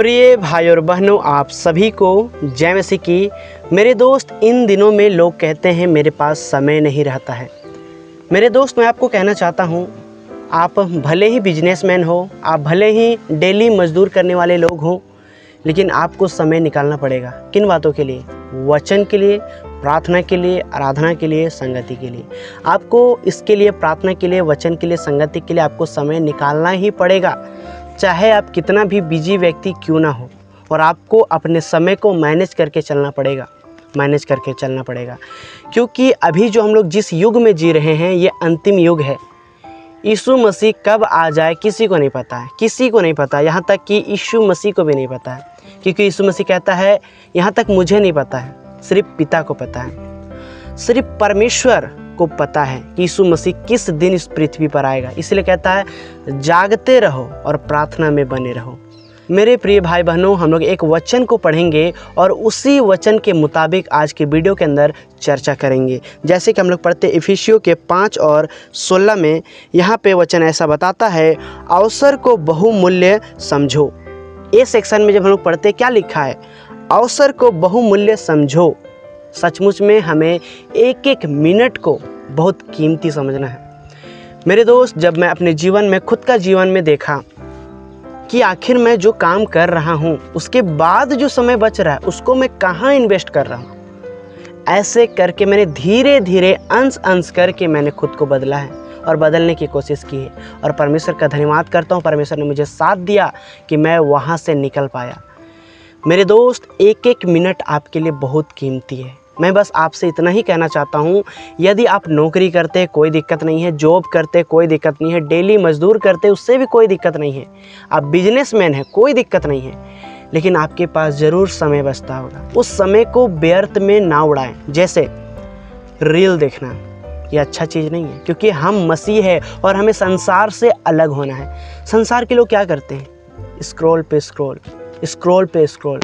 प्रिय भाई और बहनों, आप सभी को जय मसीह की। मेरे दोस्त, इन दिनों में लोग कहते हैं मेरे पास समय नहीं रहता है। मेरे दोस्त, मैं आपको कहना चाहता हूँ, आप भले ही बिजनेसमैन हो, आप भले ही डेली मजदूर करने वाले लोग हों, लेकिन आपको समय निकालना पड़ेगा। किन बातों के लिए? वचन के लिए, प्रार्थना के लिए, आराधना के लिए, संगति के लिए। आपको इसके लिए, प्रार्थना के लिए, वचन के लिए, संगति के लिए आपको समय निकालना ही पड़ेगा, चाहे आप कितना भी बिजी व्यक्ति क्यों ना हो। और आपको अपने समय को मैनेज करके चलना पड़ेगा, क्योंकि अभी जो हम लोग जिस युग में जी रहे हैं, ये अंतिम युग है। यीशु मसीह कब आ जाए किसी को नहीं पता, यहाँ तक कि यीशु मसीह को भी नहीं पता है, क्योंकि यीशु मसीह कहता है, यहाँ तक मुझे नहीं पता है, सिर्फ पिता को पता है। सिर्फ परमेश्वर को पता है कि यीशु मसीह किस दिन इस पृथ्वी पर आएगा। इसलिए कहता है, जागते रहो और प्रार्थना में बने रहो। मेरे प्रिय भाई बहनों, हम लोग एक वचन को पढ़ेंगे और उसी वचन के मुताबिक आज के वीडियो के अंदर चर्चा करेंगे। जैसे कि हम लोग पढ़ते इफिसियों के 5 और 16 में, यहाँ पे वचन ऐसा बताता है, अवसर को बहुमूल्य समझो। ये सेक्शन में जब हम लोग पढ़ते, क्या लिखा है? अवसर को बहुमूल्य समझो। सचमुच में हमें एक एक मिनट को बहुत कीमती समझना है। मेरे दोस्त, जब मैं अपने जीवन में, खुद का जीवन में देखा कि आखिर मैं जो काम कर रहा हूँ, उसके बाद जो समय बच रहा है, उसको मैं कहाँ इन्वेस्ट कर रहा हूँ, ऐसे करके मैंने धीरे धीरे अंश करके मैंने खुद को बदला है और बदलने की कोशिश की है। और परमेश्वर का धन्यवाद करता हूँ, परमेश्वर ने मुझे साथ दिया कि मैं वहाँ से निकल पाया। मेरे दोस्त, एक एक मिनट आपके लिए बहुत कीमती है। मैं बस आपसे इतना ही कहना चाहता हूँ, यदि आप नौकरी करते कोई दिक्कत नहीं है, जॉब करते कोई दिक्कत नहीं है, डेली मजदूर करते उससे भी कोई दिक्कत नहीं है, आप बिजनेसमैन हैं कोई दिक्कत नहीं है, लेकिन आपके पास ज़रूर समय बचता होगा। उस समय को व्यर्थ में ना उड़ाएं। जैसे रील देखना, ये अच्छा चीज़ नहीं है, क्योंकि हम मसीह है और हमें संसार से अलग होना है। संसार के लोग क्या करते हैं? स्क्रॉल पे स्क्रॉल।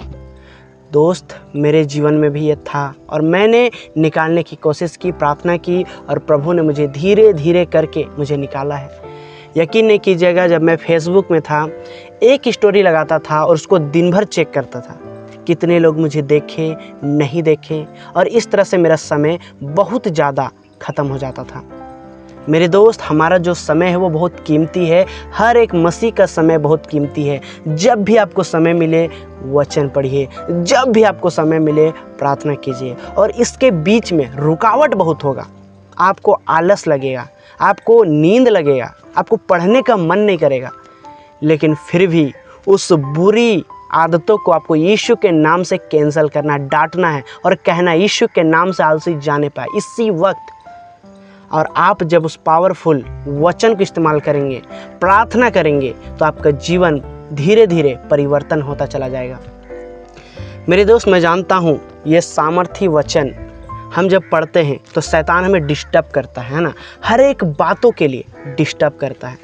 दोस्त, मेरे जीवन में भी ये था और मैंने निकालने की कोशिश की, प्रार्थना की, और प्रभु ने मुझे धीरे धीरे करके मुझे निकाला है। यकीन नहीं कीजिएगा, जब मैं फेसबुक में था, एक स्टोरी लगाता था और उसको दिन भर चेक करता था, कितने लोग मुझे देखे, नहीं देखे, और इस तरह से मेरा समय बहुत ज़्यादा ख़त्म हो जाता था। मेरे दोस्त, हमारा जो समय है वो बहुत कीमती है। हर एक मसीह का समय बहुत कीमती है। जब भी आपको समय मिले वचन पढ़िए, जब भी आपको समय मिले प्रार्थना कीजिए। और इसके बीच में रुकावट बहुत होगा, आपको आलस लगेगा, आपको नींद लगेगा, आपको पढ़ने का मन नहीं करेगा, लेकिन फिर भी उस बुरी आदतों को आपको यीशु के नाम से कैंसिल करना, डांटना है और कहना, यीशु के नाम से आलसी जाने पाए इसी वक्त। और आप जब उस पावरफुल वचन को इस्तेमाल करेंगे, प्रार्थना करेंगे, तो आपका जीवन धीरे धीरे परिवर्तन होता चला जाएगा। मेरे दोस्त, मैं जानता हूँ ये सामर्थी वचन हम जब पढ़ते हैं तो शैतान हमें डिस्टर्ब करता है ना, हर एक बातों के लिए डिस्टर्ब करता है।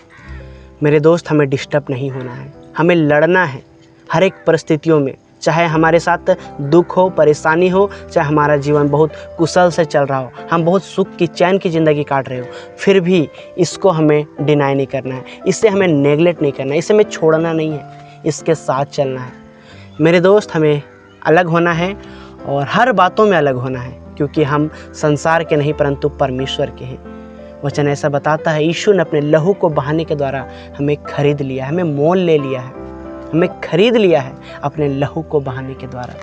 मेरे दोस्त, हमें डिस्टर्ब नहीं होना है, हमें लड़ना है हर एक परिस्थितियों में। चाहे हमारे साथ दुख हो, परेशानी हो, चाहे हमारा जीवन बहुत कुशल से चल रहा हो, हम बहुत सुख की, चैन की ज़िंदगी काट रहे हो, फिर भी इसको हमें डिनाई नहीं करना है, इसे हमें नेगलेक्ट नहीं करना है, इसे हमें छोड़ना नहीं है, इसके साथ चलना है। मेरे दोस्त, हमें अलग होना है और हर बातों में अलग होना है, क्योंकि हम संसार के नहीं परंतु परमेश्वर के हैं। वचन ऐसा बताता है, यीशु ने अपने लहू को बहाने के द्वारा हमें खरीद लिया, हमें मोल ले लिया है, हमें खरीद लिया है अपने लहू को बहाने के द्वारा।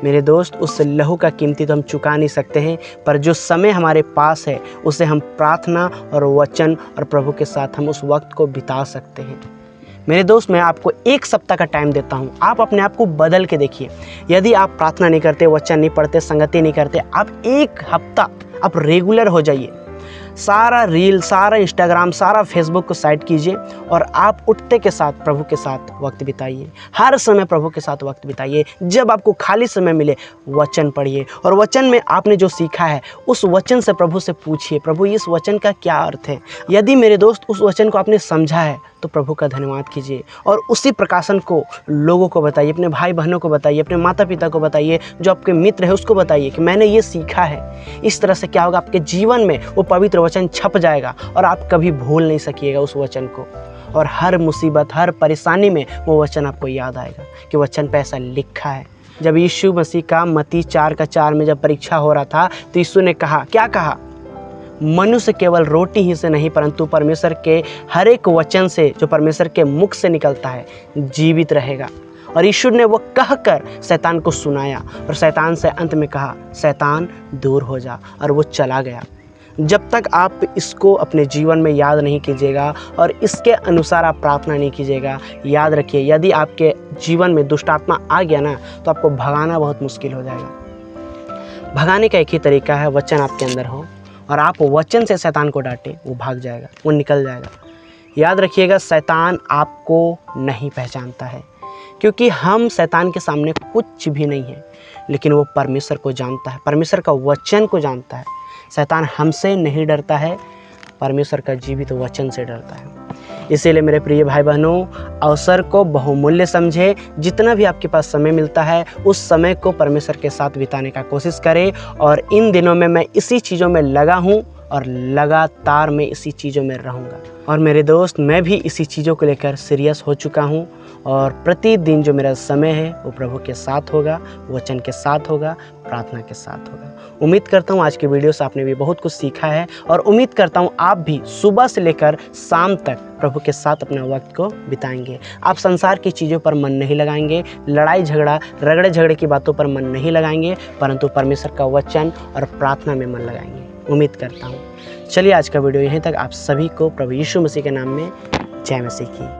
मेरे दोस्त, उस लहू का कीमती तो हम चुका नहीं सकते हैं, पर जो समय हमारे पास है उसे हम प्रार्थना और वचन और प्रभु के साथ हम उस वक्त को बिता सकते हैं। मेरे दोस्त, मैं आपको 1 सप्ताह का टाइम देता हूँ, आप अपने आप को बदल के देखिए। यदि आप प्रार्थना नहीं करते, वचन नहीं पढ़ते, संगति नहीं करते, आप 1 हफ्ता आप रेगुलर हो जाइए। सारा रील, सारा इंस्टाग्राम, सारा फेसबुक को साइड कीजिए और आप उठते के साथ प्रभु के साथ वक्त बिताइए। हर समय प्रभु के साथ वक्त बिताइए। जब आपको खाली समय मिले वचन पढ़िए और वचन में आपने जो सीखा है उस वचन से प्रभु से पूछिए, प्रभु इस वचन का क्या अर्थ है। यदि मेरे दोस्त उस वचन को आपने समझा है तो प्रभु का धन्यवाद कीजिए और उसी प्रकाशन को लोगों को बताइए, अपने भाई बहनों को बताइए, अपने माता पिता को बताइए, जो आपके मित्र है उसको बताइए कि मैंने ये सीखा है। इस तरह से क्या होगा, आपके जीवन में वो पवित्र वचन छप जाएगा और आप कभी भूल नहीं सकिएगा उस वचन को। और हर मुसीबत, हर परेशानी में वो वचन आपको याद आएगा कि वचन पे ऐसा लिखा है। जब यीशु मसीह का मत्ती 4:4 में जब परीक्षा हो रहा था तो यीशु ने कहा, क्या कहा? मनुष्य केवल रोटी ही से नहीं परंतु परमेश्वर के हर एक वचन से जो परमेश्वर के मुख से निकलता है जीवित रहेगा। और यीशु ने वो कहकर शैतान को सुनाया और शैतान से अंत में कहा, शैतान दूर हो जा, और वो चला गया। जब तक आप इसको अपने जीवन में याद नहीं कीजिएगा और इसके अनुसार आप प्रार्थना नहीं कीजिएगा, याद रखिए यदि आपके जीवन में दुष्ट आत्मा आ गया ना तो आपको भगाना बहुत मुश्किल हो जाएगा। भगाने का एक ही तरीका है, वचन आपके अंदर हो और आप वचन से शैतान को डांटें, वो भाग जाएगा, वो निकल जाएगा। याद रखिएगा, शैतान आपको नहीं पहचानता है, क्योंकि हम शैतान के सामने कुछ भी नहीं है, लेकिन वो परमेश्वर को जानता है, परमेश्वर का वचन को जानता है। शैतान हमसे नहीं डरता है, परमेश्वर का जीवित वचन से डरता है। इसीलिए मेरे प्रिय भाई बहनों, अवसर को बहुमूल्य समझे। जितना भी आपके पास समय मिलता है उस समय को परमेश्वर के साथ बिताने का कोशिश करें। और इन दिनों में मैं इसी चीज़ों में लगा हूँ और लगातार मैं इसी चीज़ों में रहूँगा। और मेरे दोस्त, मैं भी इसी चीज़ों को लेकर सीरियस हो चुका हूँ और प्रतिदिन जो मेरा समय है वो प्रभु के साथ होगा, वचन के साथ होगा, प्रार्थना के साथ होगा। उम्मीद करता हूँ आज की वीडियो से आपने भी बहुत कुछ सीखा है और उम्मीद करता हूँ आप भी सुबह से लेकर शाम तक प्रभु के साथ अपने वक्त को बिताएंगे। आप संसार की चीज़ों पर मन नहीं लगाएंगे, लड़ाई झगड़ा, रगड़े झगड़े की बातों पर मन नहीं लगाएंगे, परंतु परमेश्वर का वचन और प्रार्थना में मन लगाएंगे। उम्मीद करता हूँ। चलिए आज का वीडियो यहीं तक। आप सभी को प्रभु यीशु मसीह के नाम में जय मसीह की।